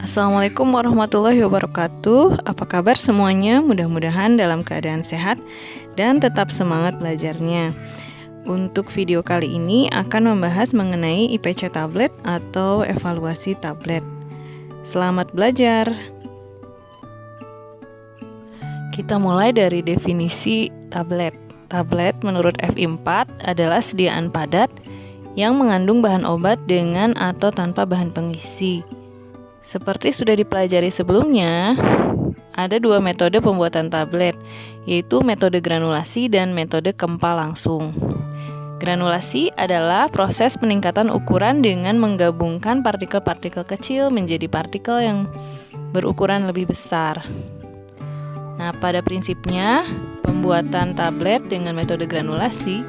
Assalamualaikum warahmatullahi wabarakatuh. Apa kabar semuanya? Mudah-mudahan dalam keadaan sehat dan tetap semangat belajarnya. Untuk video kali ini akan membahas mengenai IPC tablet atau evaluasi tablet. Selamat belajar. Kita mulai dari definisi tablet. Tablet menurut FI4 adalah sediaan padat yang mengandung bahan obat dengan atau tanpa bahan pengisi. Seperti sudah dipelajari sebelumnya, ada dua metode pembuatan tablet, yaitu metode granulasi dan metode kempal langsung. Granulasi adalah proses peningkatan ukuran dengan menggabungkan partikel-partikel kecil menjadi partikel yang berukuran lebih besar. Nah, pada prinsipnya, pembuatan tablet dengan metode granulasi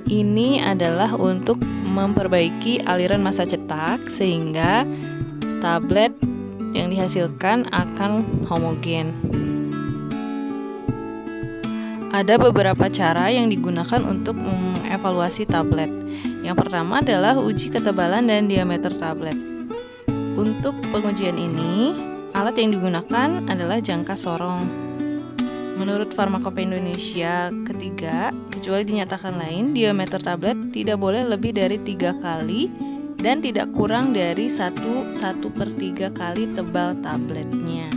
ini adalah untuk memperbaiki aliran massa cetak sehingga tablet yang dihasilkan akan homogen. Ada beberapa cara yang digunakan untuk mengevaluasi tablet. Yang pertama adalah uji ketebalan dan diameter tablet. Untuk pengujian ini, alat yang digunakan adalah jangka sorong. Menurut Farmakope Indonesia ketiga, kecuali dinyatakan lain, diameter tablet tidak boleh lebih dari 3 kali dan tidak kurang dari 1/3 kali tebal tabletnya.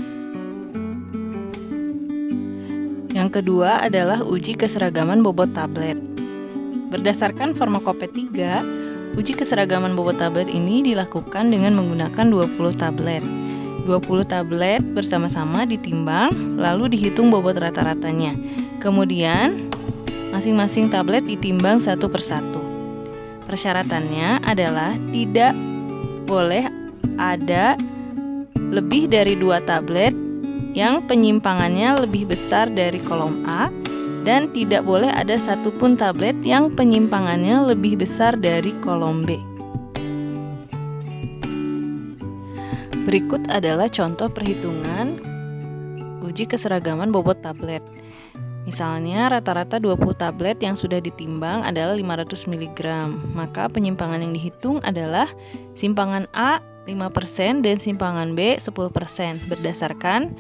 Yang kedua adalah uji keseragaman bobot tablet. Berdasarkan Farmakope 3, uji keseragaman bobot tablet ini dilakukan dengan menggunakan 20 tablet. 20 tablet bersama-sama ditimbang, lalu dihitung bobot rata-ratanya. Kemudian, masing-masing tablet ditimbang satu persatu. Persyaratannya adalah tidak boleh ada lebih dari 2 tablet yang penyimpangannya lebih besar dari kolom A dan tidak boleh ada satupun tablet yang penyimpangannya lebih besar dari kolom B. Berikut adalah contoh perhitungan uji keseragaman bobot tablet. Misalnya rata-rata 20 tablet yang sudah ditimbang adalah 500 mg, maka penyimpangan yang dihitung adalah simpangan A 5% dan simpangan B 10% berdasarkan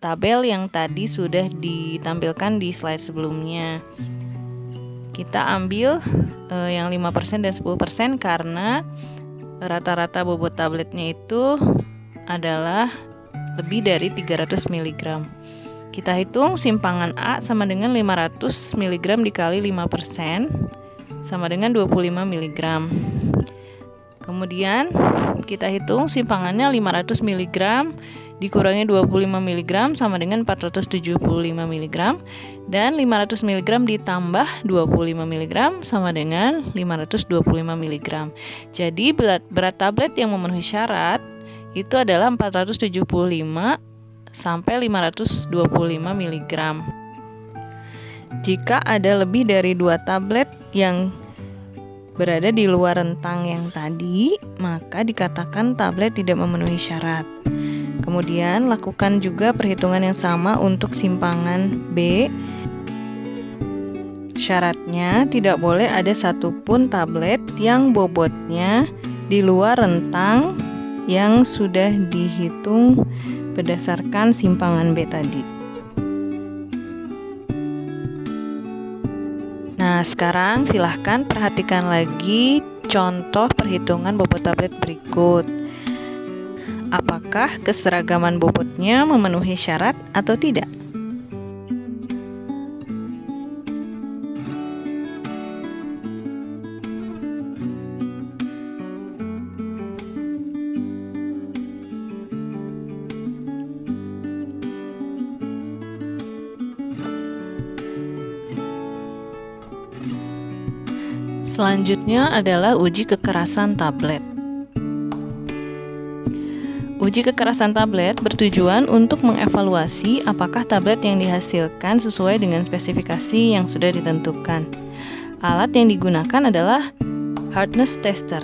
tabel yang tadi sudah ditampilkan di slide sebelumnya. Kita ambil yang 5% dan 10% karena rata-rata bobot tabletnya itu adalah lebih dari 300 mg. Kita hitung simpangan A sama dengan 500 mg dikali 5% sama dengan 25 mg. Kemudian kita hitung simpangannya 500 mg dikurangi 25 mg sama dengan 475 mg dan 500 mg ditambah 25 mg sama dengan 525 mg. Jadi berat tablet yang memenuhi syarat itu adalah 475 sampai 525 mg. Jika ada lebih dari 2 tablet yang berada di luar rentang yang tadi, maka dikatakan tablet tidak memenuhi syarat. Kemudian lakukan juga perhitungan yang sama untuk simpangan B. Syaratnya tidak boleh ada satupun tablet yang bobotnya di luar rentang yang sudah dihitung berdasarkan simpangan B tadi. Nah, sekarang silahkan perhatikan lagi contoh perhitungan bobot tablet berikut. Apakah keseragaman bobotnya memenuhi syarat atau tidak? Selanjutnya adalah uji kekerasan tablet. Uji kekerasan tablet bertujuan untuk mengevaluasi apakah tablet yang dihasilkan sesuai dengan spesifikasi yang sudah ditentukan. Alat yang digunakan adalah hardness tester.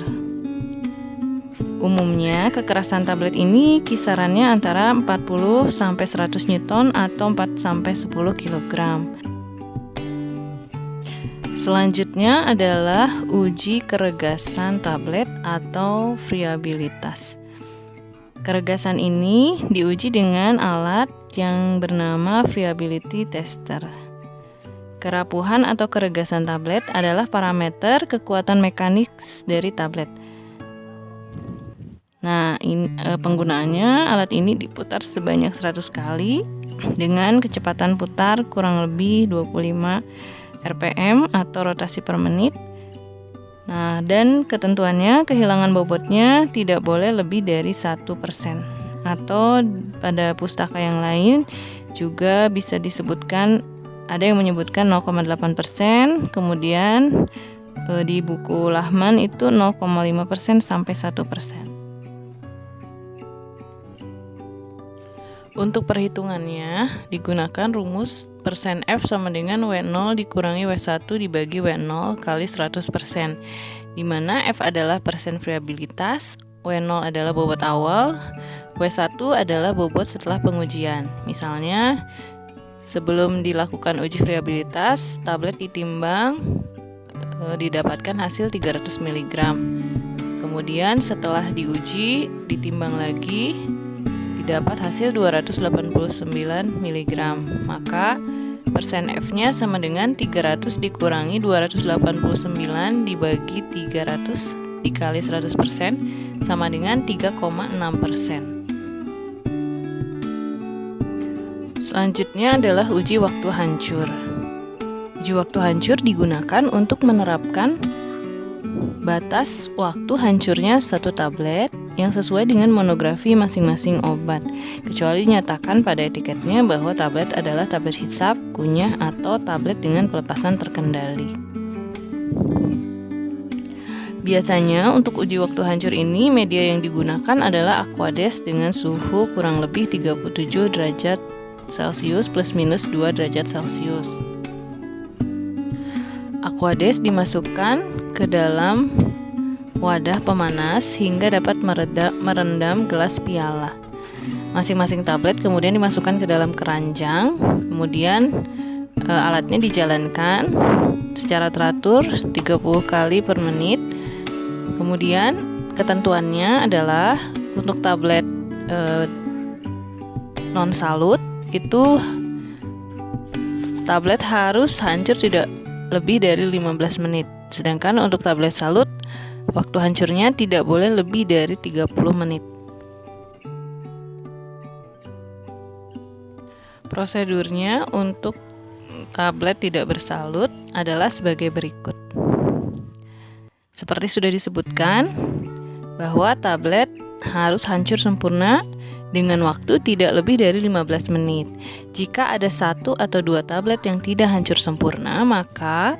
Umumnya, kekerasan tablet ini kisarannya antara 40 sampai 100 Newton atau 4 sampai 10 kg. Selanjutnya adalah uji keregasan tablet atau friabilitas. Keregasan ini diuji dengan alat yang bernama Friability Tester. Kerapuhan atau keregasan tablet adalah parameter kekuatan mekanis dari tablet. Nah, penggunaannya alat ini diputar sebanyak 100 kali dengan kecepatan putar kurang lebih 25 rpm atau rotasi per menit. Nah, dan ketentuannya kehilangan bobotnya tidak boleh lebih dari 1%. Atau pada pustaka yang lain juga bisa disebutkan, ada yang menyebutkan 0,8%, kemudian di buku Lahman itu 0,5% sampai 1%. Untuk perhitungannya digunakan rumus persen F sama dengan W0 dikurangi W1 dibagi W0 kali 100%, di mana F adalah persen friabilitas, W0 adalah bobot awal, W1 adalah bobot setelah pengujian. Misalnya, sebelum dilakukan uji friabilitas, tablet ditimbang, didapatkan hasil 300 mg. Kemudian setelah diuji, ditimbang lagi, didapat hasil 289 mg. Maka persen F-nya sama dengan 300 dikurangi 289 dibagi 300 dikali 100% sama dengan 3,6%. Selanjutnya adalah uji waktu hancur. Uji waktu hancur digunakan untuk menerapkan batas waktu hancurnya satu tablet yang sesuai dengan monografi masing-masing obat, kecuali dinyatakan pada etiketnya bahwa tablet adalah tablet hisap, kunyah, atau tablet dengan pelepasan terkendali. Biasanya untuk uji waktu hancur ini media yang digunakan adalah Aquades dengan suhu kurang lebih 37 derajat Celcius plus minus 2 derajat Celcius. Aquades dimasukkan ke dalam wadah pemanas hingga dapat merendam gelas piala. Masing-masing tablet kemudian dimasukkan ke dalam keranjang, kemudian alatnya dijalankan secara teratur 30 kali per menit. Kemudian ketentuannya adalah untuk tablet non-salut itu tablet harus hancur tidak lebih dari 15 menit. Sedangkan untuk tablet salut waktu hancurnya tidak boleh lebih dari 30 menit. Prosedurnya untuk tablet tidak bersalut adalah sebagai berikut. Seperti sudah disebutkan, bahwa tablet harus hancur sempurna dengan waktu tidak lebih dari 15 menit. Jika ada 1 atau 2 tablet yang tidak hancur sempurna, maka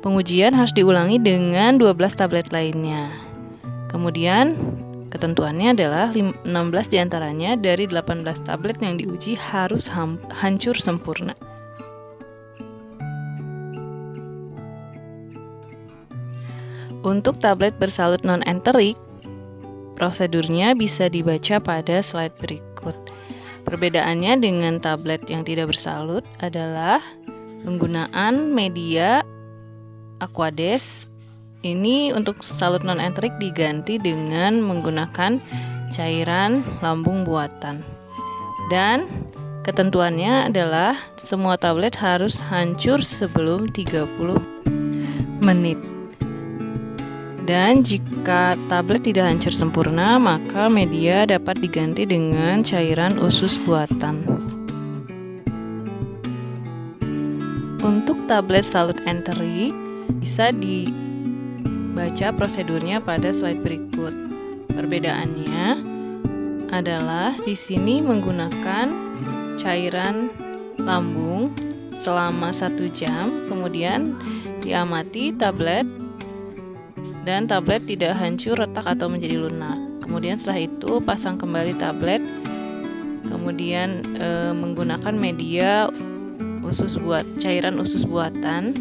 pengujian harus diulangi dengan 12 tablet lainnya. Kemudian, ketentuannya adalah 16 diantaranya dari 18 tablet yang diuji harus hancur sempurna. Untuk tablet bersalut non-enterik, prosedurnya bisa dibaca pada slide berikut. Perbedaannya dengan tablet yang tidak bersalut adalah penggunaan media Aquades. Ini untuk salut non-enterik diganti dengan menggunakan cairan lambung buatan. Dan ketentuannya adalah semua tablet harus hancur sebelum 30 menit. Dan jika tablet tidak hancur sempurna, maka media dapat diganti dengan cairan usus buatan. Untuk tablet salut enterik, bisa dibaca prosedurnya pada slide berikut. Perbedaannya adalah di sini menggunakan cairan lambung selama 1 jam, kemudian diamati tablet dan tablet tidak hancur, retak, atau menjadi lunak. Kemudian setelah itu pasang kembali tablet, kemudian menggunakan media cairan usus buatan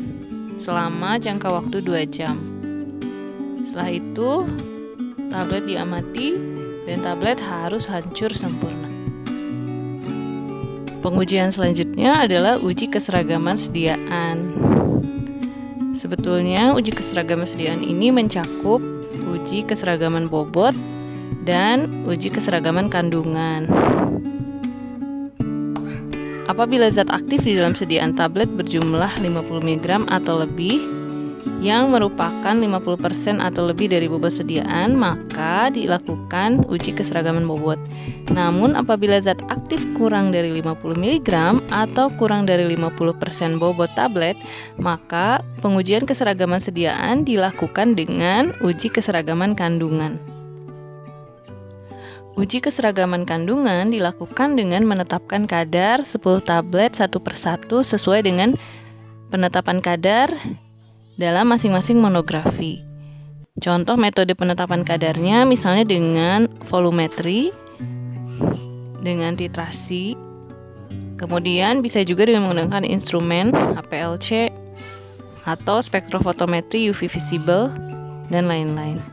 selama jangka waktu 2 jam. Setelah itu tablet diamati dan tablet harus hancur sempurna. Pengujian selanjutnya adalah uji keseragaman sediaan. Sebetulnya uji keseragaman sediaan ini mencakup uji keseragaman bobot dan uji keseragaman kandungan. Apabila zat aktif di dalam sediaan tablet berjumlah 50 mg atau lebih, yang merupakan 50% atau lebih dari bobot sediaan, maka dilakukan uji keseragaman bobot. Namun apabila zat aktif kurang dari 50 mg atau kurang dari 50% bobot tablet, maka pengujian keseragaman sediaan dilakukan dengan uji keseragaman kandungan. Uji keseragaman kandungan dilakukan dengan menetapkan kadar 10 tablet satu persatu sesuai dengan penetapan kadar dalam masing-masing monografi. Contoh metode penetapan kadarnya misalnya dengan volumetri, dengan titrasi, kemudian bisa juga dengan menggunakan instrumen HPLC atau spektrofotometri UV visible, dan lain-lain.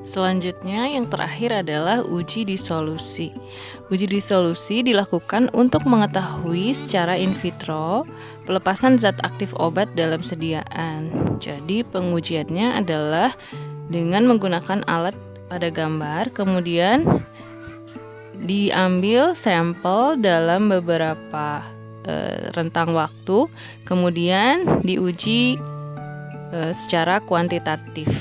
Selanjutnya, yang terakhir adalah uji disolusi. Uji disolusi dilakukan untuk mengetahui secara in vitro pelepasan zat aktif obat dalam sediaan. Jadi, pengujiannya adalah dengan menggunakan alat pada gambar, kemudian diambil sampel dalam beberapa rentang waktu, kemudian diuji secara kuantitatif.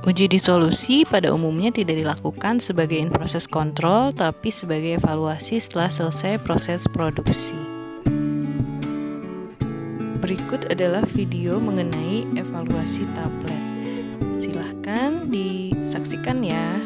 Uji disolusi pada umumnya tidak dilakukan sebagai in-process control, tapi sebagai evaluasi setelah selesai proses produksi. Berikut adalah video mengenai evaluasi tablet. Silahkan disaksikan ya.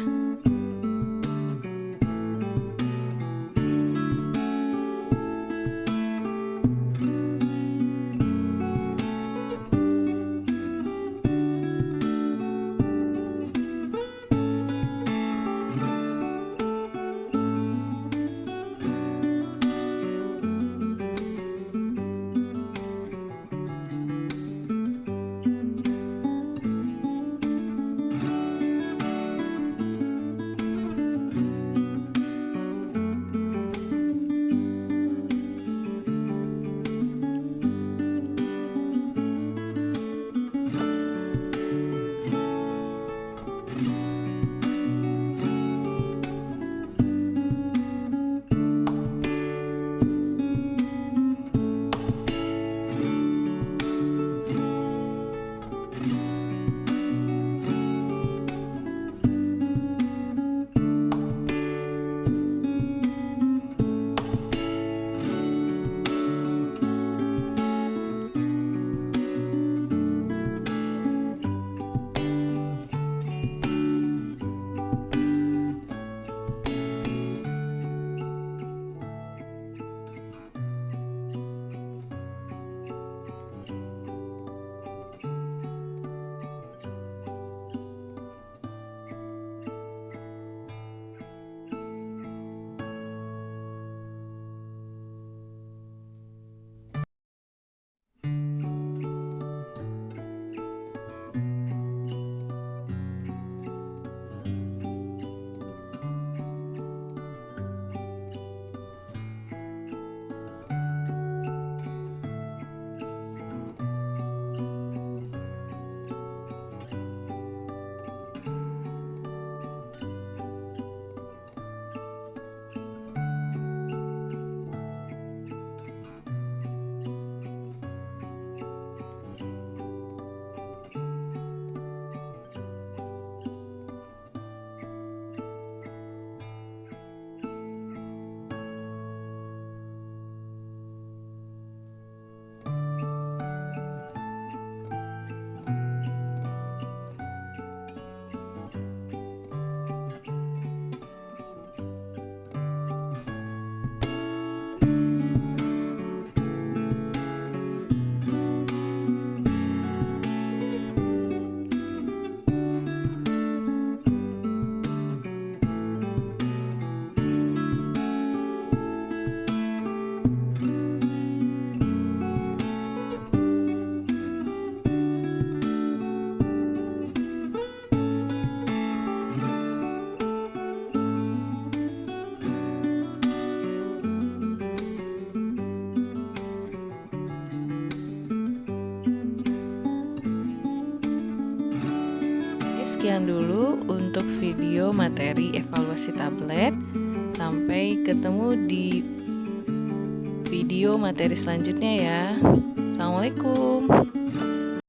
sekian dulu untuk video materi evaluasi tablet. Sampai ketemu di video materi selanjutnya ya. Assalamualaikum.